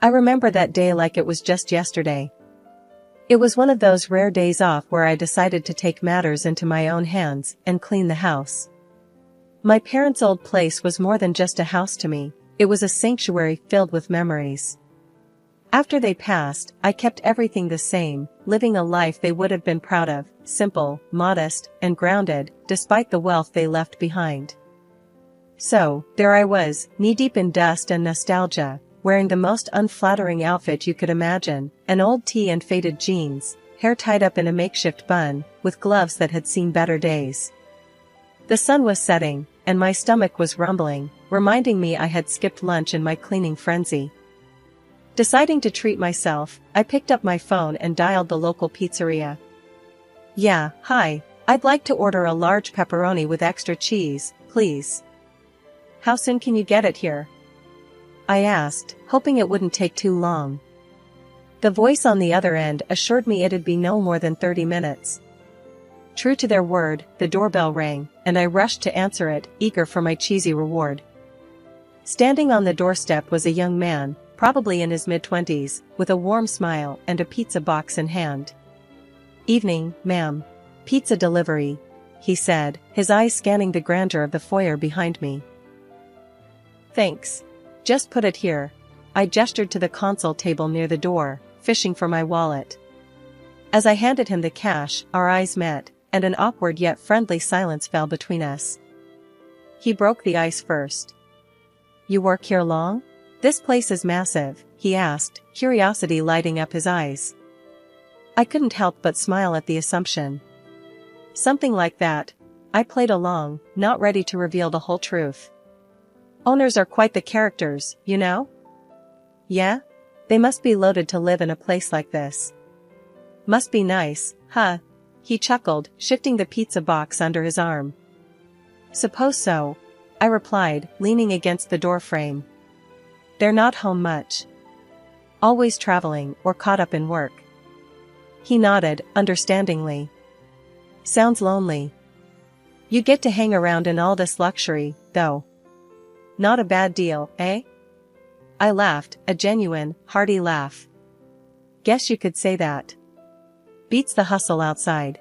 I remember that day like it was just yesterday. It was one of those rare days off where I decided to take matters into my own hands and clean the house. My parents' old place was more than just a house to me, it was a sanctuary filled with memories. After they passed, I kept everything the same, living a life they would have been proud of, simple, modest, and grounded, despite the wealth they left behind. So, there I was, knee-deep in dust and nostalgia, wearing the most unflattering outfit you could imagine, an old tee and faded jeans, hair tied up in a makeshift bun, with gloves that had seen better days. The sun was setting, and my stomach was rumbling, reminding me I had skipped lunch in my cleaning frenzy. Deciding to treat myself, I picked up my phone and dialed the local pizzeria. "Yeah, hi, I'd like to order a large pepperoni with extra cheese, please. How soon can you get it here?" I asked, hoping it wouldn't take too long. The voice on the other end assured me it'd be no more than 30 minutes. True to their word, the doorbell rang, and I rushed to answer it, eager for my cheesy reward. Standing on the doorstep was a young man, probably in his mid-20s, with a warm smile and a pizza box in hand. "Evening, ma'am. Pizza delivery," he said, his eyes scanning the grandeur of the foyer behind me. "Thanks. Just put it here." I gestured to the console table near the door, fishing for my wallet. As I handed him the cash, our eyes met, and an awkward yet friendly silence fell between us. He broke the ice first. "You work here long? This place is massive," he asked, curiosity lighting up his eyes. I couldn't help but smile at the assumption. "Something like that." I played along, not ready to reveal the whole truth. "Owners are quite the characters, you know?" "Yeah? They must be loaded to live in a place like this." "Must be nice, huh?" He chuckled, shifting the pizza box under his arm. "Suppose so," I replied, leaning against the doorframe. "They're not home much. Always traveling or caught up in work." He nodded, understandingly. "Sounds lonely. You get to hang around in all this luxury, though. Not a bad deal, eh?" I laughed, a genuine, hearty laugh. "Guess you could say that. Beats the hustle outside."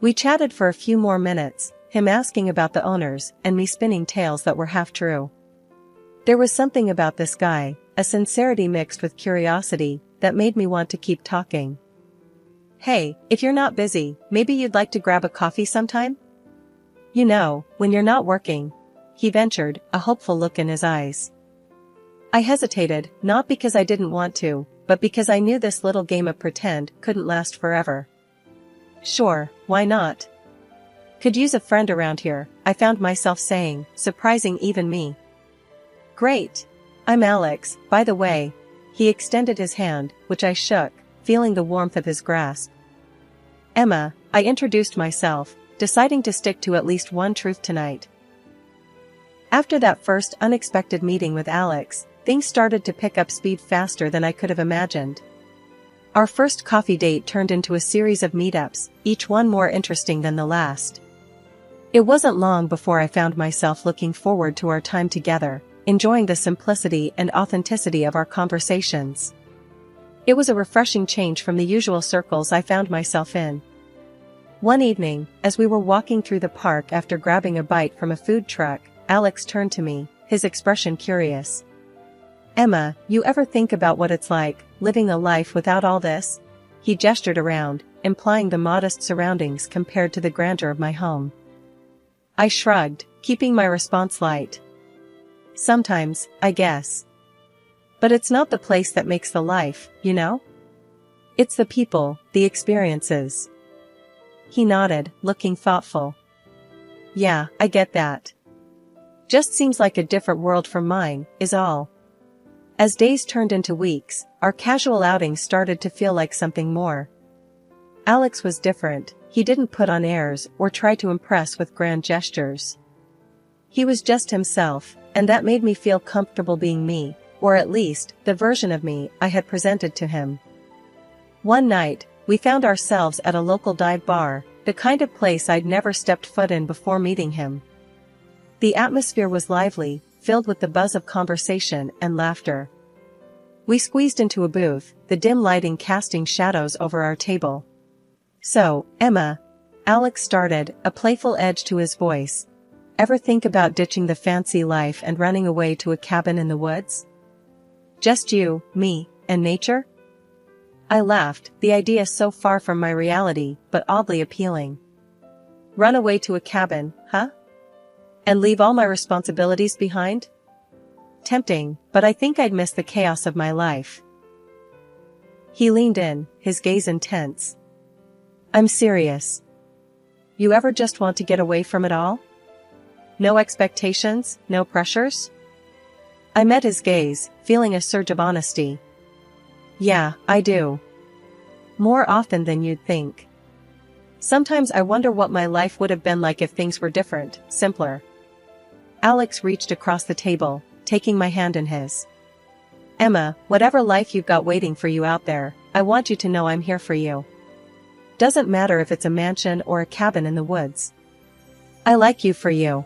We chatted for a few more minutes, him asking about the owners and me spinning tales that were half true. There was something about this guy, a sincerity mixed with curiosity, that made me want to keep talking. "Hey, if you're not busy, maybe you'd like to grab a coffee sometime? You know, when you're not working," he ventured, a hopeful look in his eyes. I hesitated, not because I didn't want to, but because I knew this little game of pretend couldn't last forever. "Sure, why not? Could use a friend around here," I found myself saying, surprising even me. "Great. I'm Alex, by the way." He extended his hand, which I shook, feeling the warmth of his grasp. "Emma," I introduced myself, deciding to stick to at least one truth tonight. After that first unexpected meeting with Alex, things started to pick up speed faster than I could have imagined. Our first coffee date turned into a series of meetups, each one more interesting than the last. It wasn't long before I found myself looking forward to our time together, enjoying the simplicity and authenticity of our conversations. It was a refreshing change from the usual circles I found myself in. One evening, as we were walking through the park after grabbing a bite from a food truck, Alex turned to me, his expression curious. "Emma, you ever think about what it's like, living a life without all this?" He gestured around, implying the modest surroundings compared to the grandeur of my home. I shrugged, keeping my response light. "Sometimes, I guess. But it's not the place that makes the life, you know? It's the people, the experiences." He nodded, looking thoughtful. "Yeah, I get that. Just seems like a different world from mine, is all." As days turned into weeks, our casual outings started to feel like something more. Alex was different, he didn't put on airs or try to impress with grand gestures. He was just himself, and that made me feel comfortable being me, or at least, the version of me I had presented to him. One night, we found ourselves at a local dive bar, the kind of place I'd never stepped foot in before meeting him. The atmosphere was lively, filled with the buzz of conversation and laughter. We squeezed into a booth, the dim lighting casting shadows over our table. "So, Emma," Alex started, a playful edge to his voice. "Ever think about ditching the fancy life and running away to a cabin in the woods? Just you, me, and nature?" I laughed, the idea so far from my reality, but oddly appealing. Run away to a cabin, huh? And leave all my responsibilities behind? Tempting, but I think I'd miss the chaos of my life. He leaned in, his gaze intense. "I'm serious. You ever just want to get away from it all? No expectations, no pressures?" I met his gaze, feeling a surge of honesty. "Yeah, I do. More often than you'd think. Sometimes I wonder what my life would have been like if things were different, simpler." Alex reached across the table, taking my hand in his. "Emma, whatever life you've got waiting for you out there, I want you to know I'm here for you. Doesn't matter if it's a mansion or a cabin in the woods. I like you for you."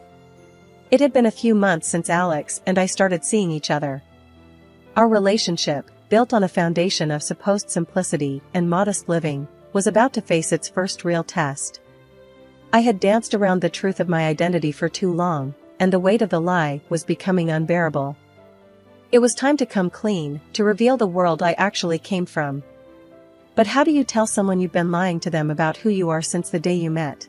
It had been a few months since Alex and I started seeing each other. Our relationship, built on a foundation of supposed simplicity and modest living, was about to face its first real test. I had danced around the truth of my identity for too long, and the weight of the lie was becoming unbearable. It was time to come clean, to reveal the world I actually came from. But how do you tell someone you've been lying to them about who you are since the day you met?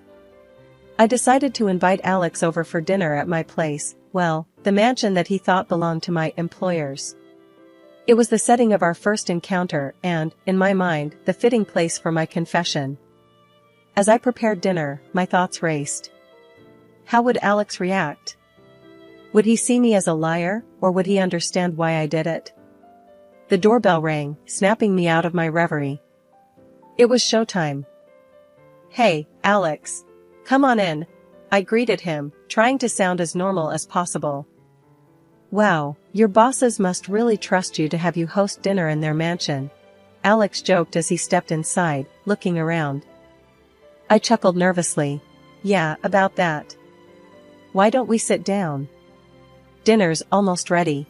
I decided to invite Alex over for dinner at my place, well, the mansion that he thought belonged to my employers. It was the setting of our first encounter and, in my mind, the fitting place for my confession. As I prepared dinner, my thoughts raced. How would Alex react? Would he see me as a liar, or would he understand why I did it? The doorbell rang, snapping me out of my reverie. It was showtime. "Hey, Alex. Come on in," I greeted him, trying to sound as normal as possible. "Wow, your bosses must really trust you to have you host dinner in their mansion," Alex joked as he stepped inside, looking around. I chuckled nervously. "Yeah, about that. Why don't we sit down? Dinner's almost ready."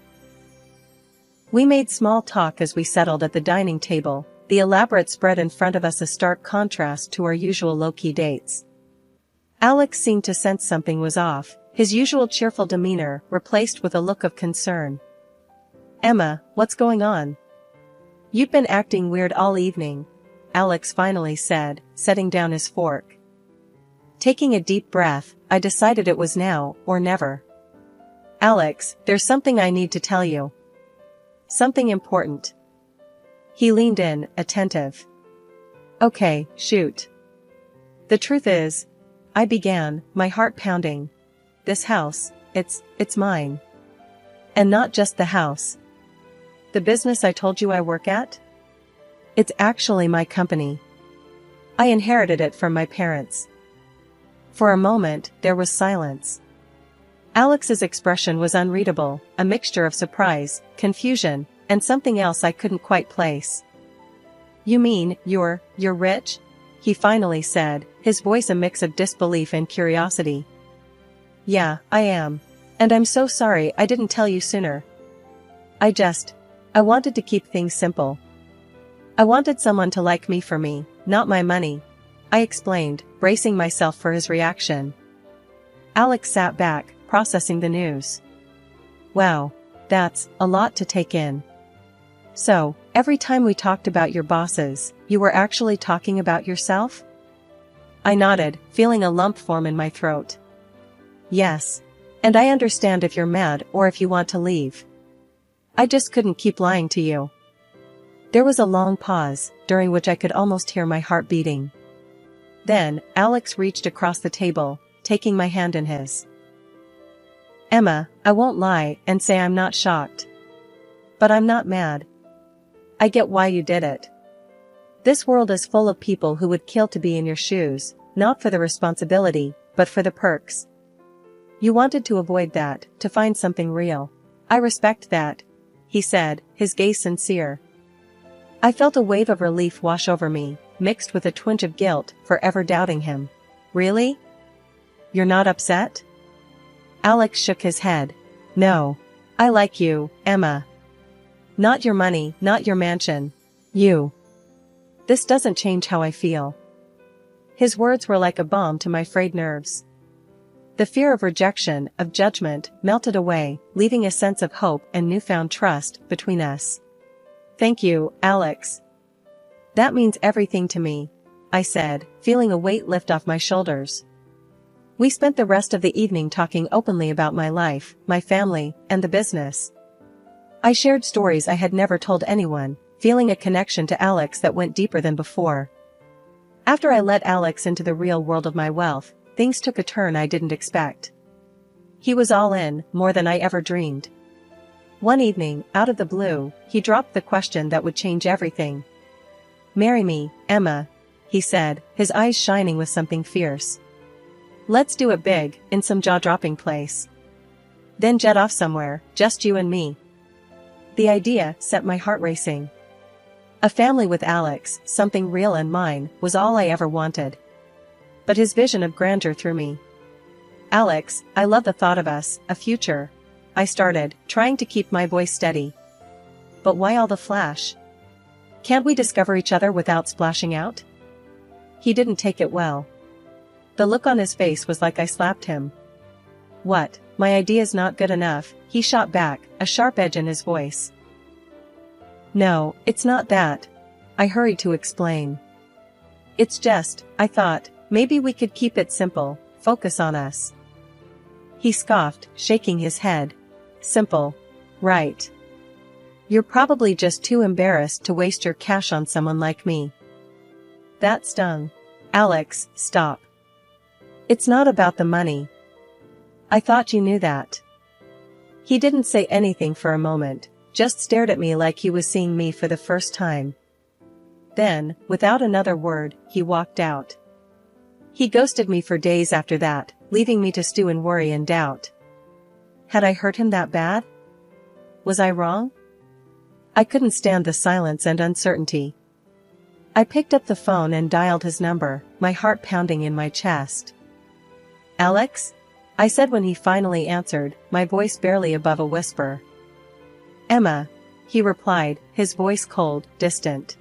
We made small talk as we settled at the dining table, the elaborate spread in front of us a stark contrast to our usual low-key dates. Alex seemed to sense something was off, his usual cheerful demeanor replaced with a look of concern. "Emma, what's going on? You've been acting weird all evening," Alex finally said, setting down his fork. Taking a deep breath, I decided it was now or never. "Alex, there's something I need to tell you. Something important." He leaned in, attentive. "Okay, shoot." "The truth is," I began, my heart pounding. "This house, it's mine. And not just the house. The business I told you I work at? It's actually my company. I inherited it from my parents." For a moment, there was silence. Alex's expression was unreadable, a mixture of surprise, confusion, and something else I couldn't quite place. "You mean, you're rich?" he finally said, his voice a mix of disbelief and curiosity. "Yeah, I am. And I'm so sorry I didn't tell you sooner. I wanted to keep things simple. I wanted someone to like me for me, not my money," I explained, bracing myself for his reaction. Alex sat back, processing the news. "Wow, that's a lot to take in. So, every time we talked about your bosses, you were actually talking about yourself?" I nodded, feeling a lump form in my throat. "Yes. And I understand if you're mad or if you want to leave. I just couldn't keep lying to you." There was a long pause, during which I could almost hear my heart beating. Then, Alex reached across the table, taking my hand in his. "Emma, I won't lie and say I'm not shocked. But I'm not mad. I get why you did it. This world is full of people who would kill to be in your shoes, not for the responsibility, but for the perks. You wanted to avoid that, to find something real. I respect that," he said, his gaze sincere. I felt a wave of relief wash over me, mixed with a twinge of guilt for ever doubting him. "Really? You're not upset?" Alex shook his head. "No. I like you, Emma. Not your money, not your mansion. You. This doesn't change how I feel. His words were like a balm to my frayed nerves. The fear of rejection, of judgment, melted away, leaving a sense of hope and newfound trust between us. Thank you, Alex. That means everything to me, I said, feeling a weight lift off my shoulders. We spent the rest of the evening talking openly about my life, my family, and the business. I shared stories I had never told anyone, feeling a connection to Alex that went deeper than before. After I let Alex into the real world of my wealth, things took a turn I didn't expect. He was all in, more than I ever dreamed. One evening, out of the blue, he dropped the question that would change everything. "Marry me, Emma," he said, his eyes shining with something fierce. "Let's do it big, in some jaw-dropping place. Then jet off somewhere, just you and me." The idea set my heart racing. A family with Alex, something real and mine, was all I ever wanted. But his vision of grandeur threw me. "Alex, I love the thought of us, a future," I started, trying to keep my voice steady. "But why all the flash? Can't we discover each other without splashing out?" He didn't take it well. The look on his face was like I slapped him. "What, my idea's not good enough?" he shot back, a sharp edge in his voice. "No, it's not that," I hurried to explain. "It's just, I thought, maybe we could keep it simple, focus on us." He scoffed, shaking his head. "Simple. Right. You're probably just too embarrassed to waste your cash on someone like me." That stung. "Alex, stop. It's not about the money. I thought you knew that." He didn't say anything for a moment, just stared at me like he was seeing me for the first time. Then, without another word, he walked out. He ghosted me for days after that, leaving me to stew in worry and doubt. Had I hurt him that bad? Was I wrong? I couldn't stand the silence and uncertainty. I picked up the phone and dialed his number, my heart pounding in my chest. "Alex?" I said when he finally answered, my voice barely above a whisper. "Emma," he replied, his voice cold, distant.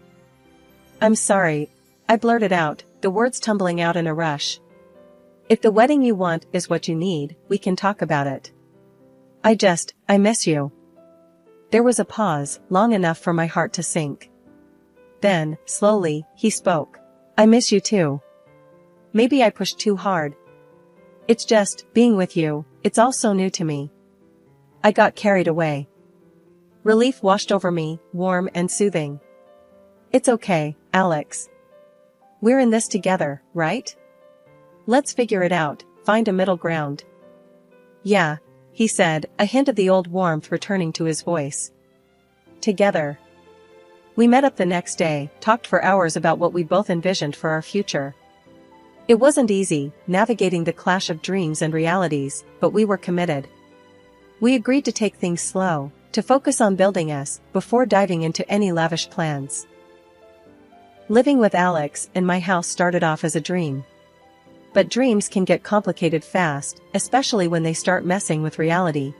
"I'm sorry," I blurted out, the words tumbling out in a rush. "If the wedding you want is what you need, we can talk about it. I miss you." There was a pause, long enough for my heart to sink. Then, slowly, he spoke. "I miss you too. Maybe I pushed too hard. It's just, being with you, it's all so new to me." I got carried away. Relief washed over me, warm and soothing. "It's okay, Alex. We're in this together, right? Let's figure it out, find a middle ground." "Yeah," he said, a hint of the old warmth returning to his voice. "Together." We met up the next day, talked for hours about what we both envisioned for our future. It wasn't easy, navigating the clash of dreams and realities, but we were committed. We agreed to take things slow, to focus on building us, before diving into any lavish plans. Living with Alex in my house started off as a dream. But dreams can get complicated fast, especially when they start messing with reality.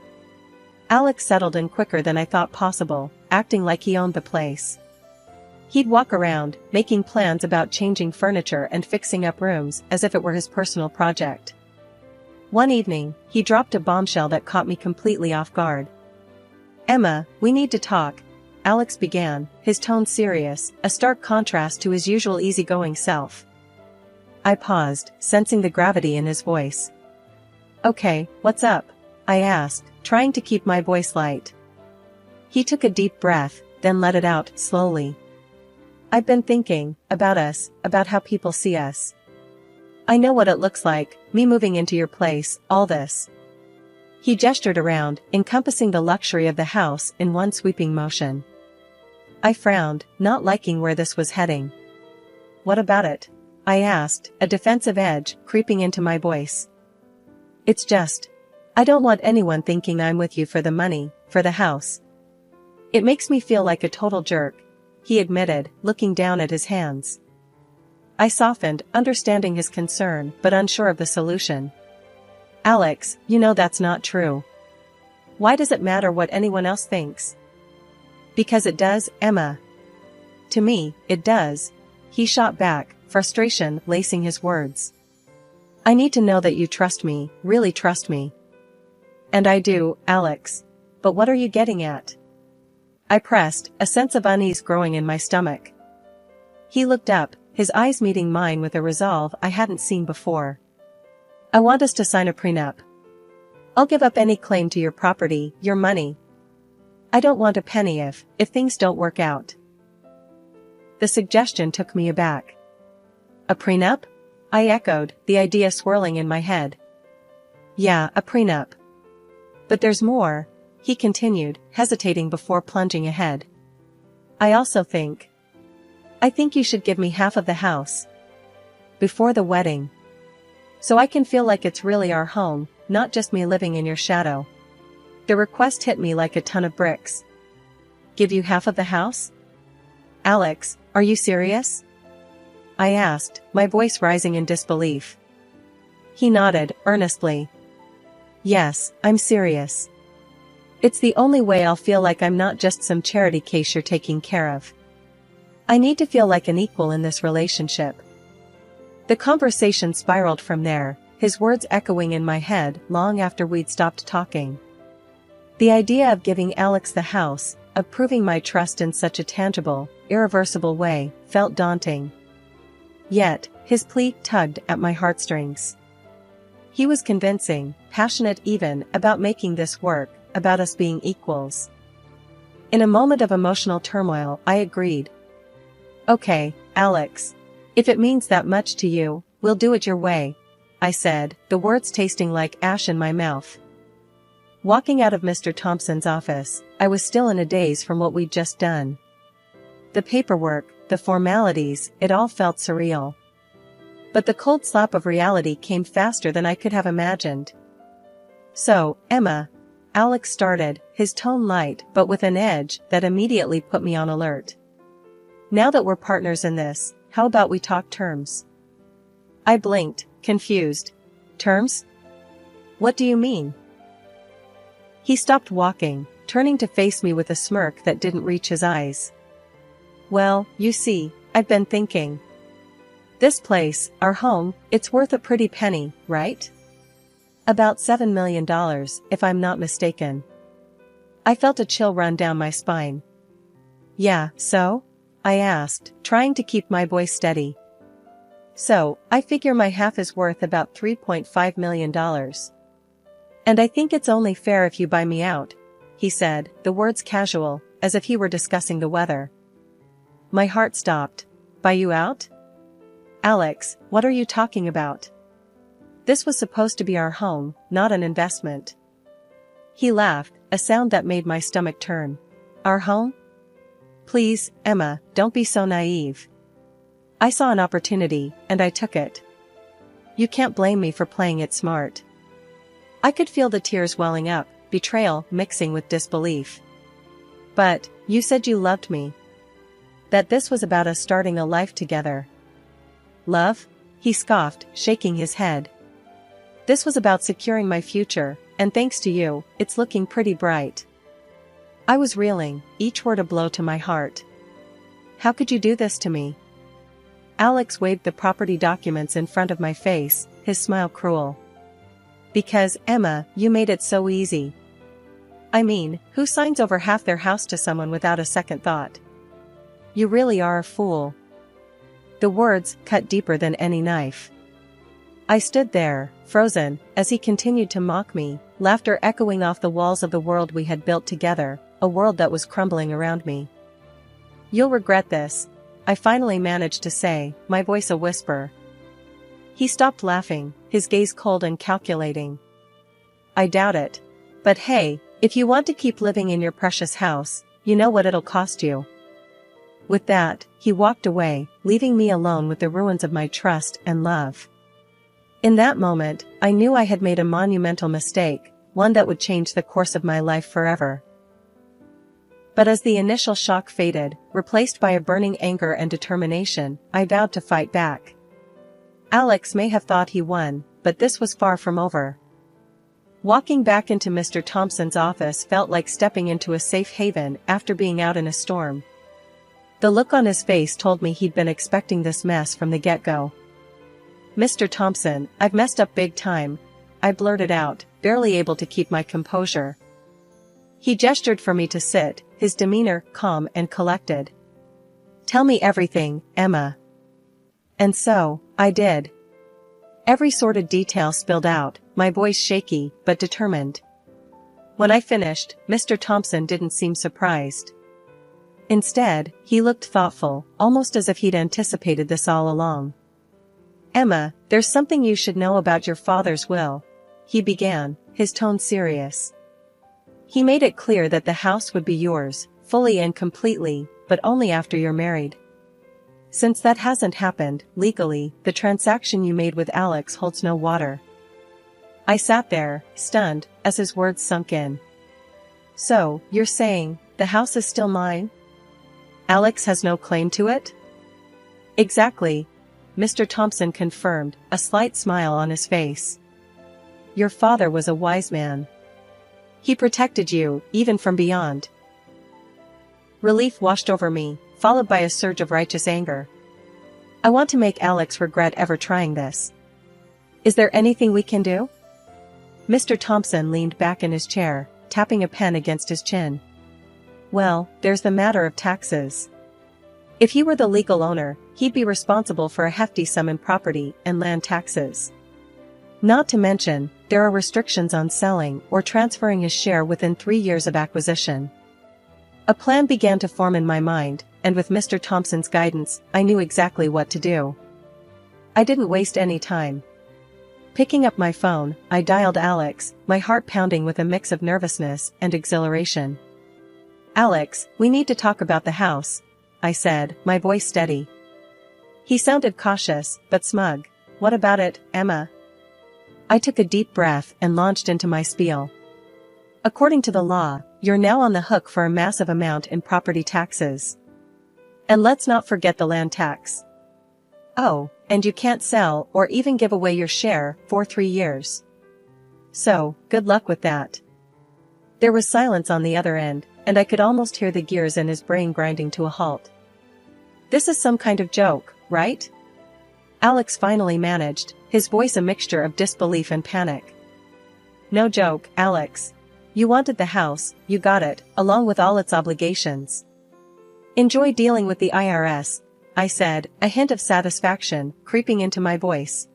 Alex settled in quicker than I thought possible, acting like he owned the place. He'd walk around, making plans about changing furniture and fixing up rooms as if it were his personal project. One evening, he dropped a bombshell that caught me completely off guard. "Emma, we need to talk," Alex began, his tone serious, a stark contrast to his usual easygoing self. I paused, sensing the gravity in his voice. "Okay, what's up?" I asked, trying to keep my voice light. He took a deep breath, then let it out, slowly. "I've been thinking, about us, about how people see us. I know what it looks like, me moving into your place, all this." He gestured around, encompassing the luxury of the house in one sweeping motion. I frowned, not liking where this was heading. "What about it?" I asked, a defensive edge creeping into my voice. "It's just, I don't want anyone thinking I'm with you for the money, for the house. It makes me feel like a total jerk," he admitted, looking down at his hands. I softened, understanding his concern, but unsure of the solution. "Alex, you know that's not true. Why does it matter what anyone else thinks?" Because it does, Emma. To me, it does. He shot back, frustration lacing his words. I need to know that you trust me, really trust me. And I do, Alex. But what are you getting at? I pressed, a sense of unease growing in my stomach. He looked up, his eyes meeting mine with a resolve I hadn't seen before. I want us to sign a prenup. I'll give up any claim to your property, your money. I don't want a penny if things don't work out. The suggestion took me aback. A prenup? I echoed, the idea swirling in my head. Yeah, a prenup. But there's more, he continued, hesitating before plunging ahead. I think you should give me half of the house. Before the wedding. So I can feel like it's really our home, not just me living in your shadow. The request hit me like a ton of bricks. Give you half of the house? Alex, are you serious? I asked, my voice rising in disbelief. He nodded, earnestly. Yes, I'm serious. It's the only way I'll feel like I'm not just some charity case you're taking care of. I need to feel like an equal in this relationship. The conversation spiraled from there, his words echoing in my head long after we'd stopped talking. The idea of giving Alex the house, of proving my trust in such a tangible, irreversible way, felt daunting. Yet, his plea tugged at my heartstrings. He was convincing, passionate even, about making this work, about us being equals. In a moment of emotional turmoil, I agreed. Okay, Alex. If it means that much to you, we'll do it your way, I said, the words tasting like ash in my mouth. Walking out of Mr. Thompson's office, I was still in a daze from what we'd just done. The paperwork, the formalities, it all felt surreal. But the cold slap of reality came faster than I could have imagined. So, Emma, Alex started, his tone light but with an edge that immediately put me on alert. Now that we're partners in this, how about we talk terms? I blinked, confused. Terms? What do you mean? He stopped walking, turning to face me with a smirk that didn't reach his eyes. Well, you see, I've been thinking. This place, our home, it's worth a pretty penny, right? About $7 million, if I'm not mistaken. I felt a chill run down my spine. Yeah, so? I asked, trying to keep my voice steady. So, I figure my half is worth about $3.5 million. And I think it's only fair if you buy me out, he said, the words casual, as if he were discussing the weather. My heart stopped. Buy you out? Alex, what are you talking about? This was supposed to be our home, not an investment. He laughed, a sound that made my stomach turn. Our home? Please, Emma, don't be so naive. I saw an opportunity, and I took it. You can't blame me for playing it smart. I could feel the tears welling up, betrayal mixing with disbelief. But, you said you loved me. That this was about us starting a life together. Love? He scoffed, shaking his head. This was about securing my future, and thanks to you, it's looking pretty bright. I was reeling, each word a blow to my heart. How could you do this to me? Alex waved the property documents in front of my face, his smile cruel. Because, Emma, you made it so easy. I mean, who signs over half their house to someone without a second thought? You really are a fool. The words cut deeper than any knife. I stood there, frozen, as he continued to mock me, laughter echoing off the walls of the world we had built together, a world that was crumbling around me. You'll regret this, I finally managed to say, my voice a whisper. He stopped laughing, his gaze cold and calculating. I doubt it. But hey, if you want to keep living in your precious house, you know what it'll cost you. With that, he walked away, leaving me alone with the ruins of my trust and love. In that moment, I knew I had made a monumental mistake, one that would change the course of my life forever. But as the initial shock faded, replaced by a burning anger and determination, I vowed to fight back. Alex may have thought he won, but this was far from over. Walking back into Mr. Thompson's office felt like stepping into a safe haven after being out in a storm. The look on his face told me he'd been expecting this mess from the get-go. "Mr. Thompson, I've messed up big time," I blurted out, barely able to keep my composure. He gestured for me to sit, his demeanor calm and collected. "Tell me everything, Emma." And so, I did. Every sordid detail spilled out, my voice shaky but determined. When I finished, Mr. Thompson didn't seem surprised. Instead, he looked thoughtful, almost as if he'd anticipated this all along. "Emma, there's something you should know about your father's will," he began, his tone serious. "He made it clear that the house would be yours, fully and completely, but only after you're married. Since that hasn't happened, legally, the transaction you made with Alex holds no water." I sat there, stunned, as his words sunk in. "So, you're saying, the house is still mine? Alex has no claim to it?" "Exactly," Mr. Thompson confirmed, a slight smile on his face. "Your father was a wise man. He protected you, even from beyond." Relief washed over me, followed by a surge of righteous anger. "I want to make Alex regret ever trying this. Is there anything we can do?" Mr. Thompson leaned back in his chair, tapping a pen against his chin. "Well, there's the matter of taxes. If he were the legal owner, he'd be responsible for a hefty sum in property and land taxes. Not to mention, there are restrictions on selling or transferring his share within 3 years of acquisition." A plan began to form in my mind, and with Mr. Thompson's guidance, I knew exactly what to do. I didn't waste any time. Picking up my phone, I dialed Alex, my heart pounding with a mix of nervousness and exhilaration. "Alex, we need to talk about the house," I said, my voice steady. He sounded cautious, but smug. "What about it, Emma?" I took a deep breath and launched into my spiel. "According to the law, you're now on the hook for a massive amount in property taxes. And let's not forget the land tax. Oh, and you can't sell or even give away your share for 3 years. So, good luck with that." There was silence on the other end, and I could almost hear the gears in his brain grinding to a halt. "This is some kind of joke, right?" Alex finally managed, his voice a mixture of disbelief and panic. "No joke, Alex. You wanted the house, you got it, along with all its obligations. Enjoy dealing with the IRS," I said, a hint of satisfaction creeping into my voice.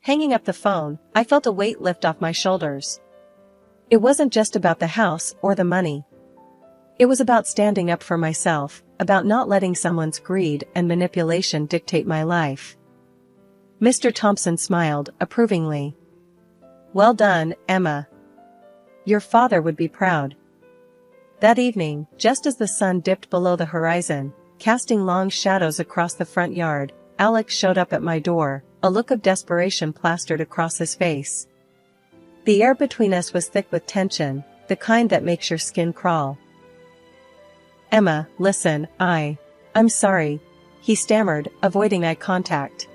Hanging up the phone, I felt a weight lift off my shoulders. It wasn't just about the house or the money. It was about standing up for myself, about not letting someone's greed and manipulation dictate my life. Mr. Thompson smiled approvingly. "Well done, Emma. Your father would be proud." That evening, just as the sun dipped below the horizon, casting long shadows across the front yard, Alex showed up at my door, a look of desperation plastered across his face. The air between us was thick with tension, the kind that makes your skin crawl. "Emma, listen, I'm sorry," he stammered, avoiding eye contact.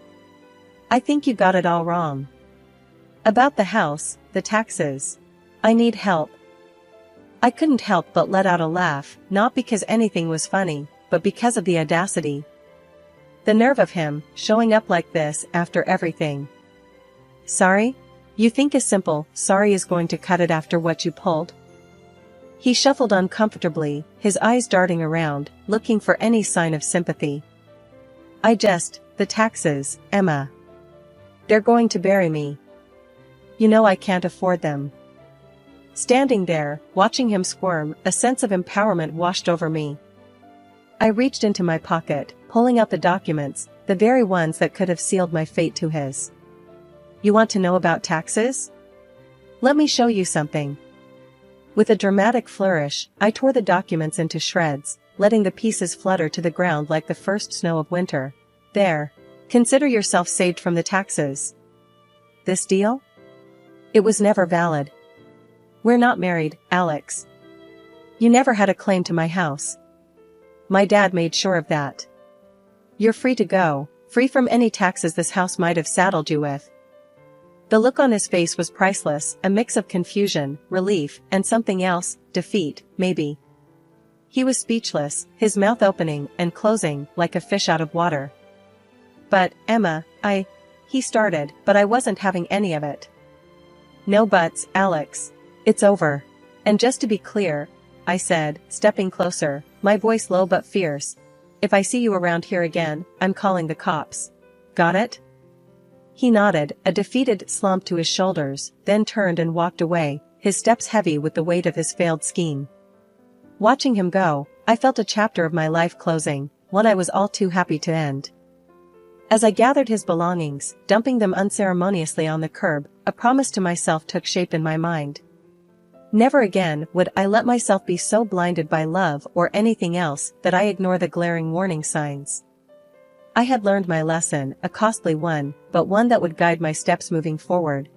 "I think you got it all wrong. About the house, the taxes. I need help." I couldn't help but let out a laugh, not because anything was funny, but because of the audacity. The nerve of him, showing up like this after everything. "Sorry? You think a simple sorry is going to cut it after what you pulled?" He shuffled uncomfortably, his eyes darting around, looking for any sign of sympathy. The taxes, Emma. They're going to bury me. You know I can't afford them." Standing there, watching him squirm, a sense of empowerment washed over me. I reached into my pocket, pulling out the documents, the very ones that could have sealed my fate to his. "You want to know about taxes? Let me show you something." With a dramatic flourish, I tore the documents into shreds, letting the pieces flutter to the ground like the first snow of winter. "There. Consider yourself saved from the taxes. This deal? It was never valid. We're not married, Alex. You never had a claim to my house. My dad made sure of that. You're free to go, free from any taxes this house might have saddled you with." The look on his face was priceless, a mix of confusion, relief, and something else, defeat, maybe. He was speechless, his mouth opening and closing like a fish out of water. "But, Emma, he started, but I wasn't having any of it." "No buts, Alex. It's over. And just to be clear," I said, stepping closer, my voice low but fierce, "if I see you around here again, I'm calling the cops. Got it?" He nodded, a defeated slump to his shoulders, then turned and walked away, his steps heavy with the weight of his failed scheme. Watching him go, I felt a chapter of my life closing, one I was all too happy to end. As I gathered his belongings, dumping them unceremoniously on the curb, a promise to myself took shape in my mind. Never again would I let myself be so blinded by love or anything else that I ignore the glaring warning signs. I had learned my lesson, a costly one, but one that would guide my steps moving forward.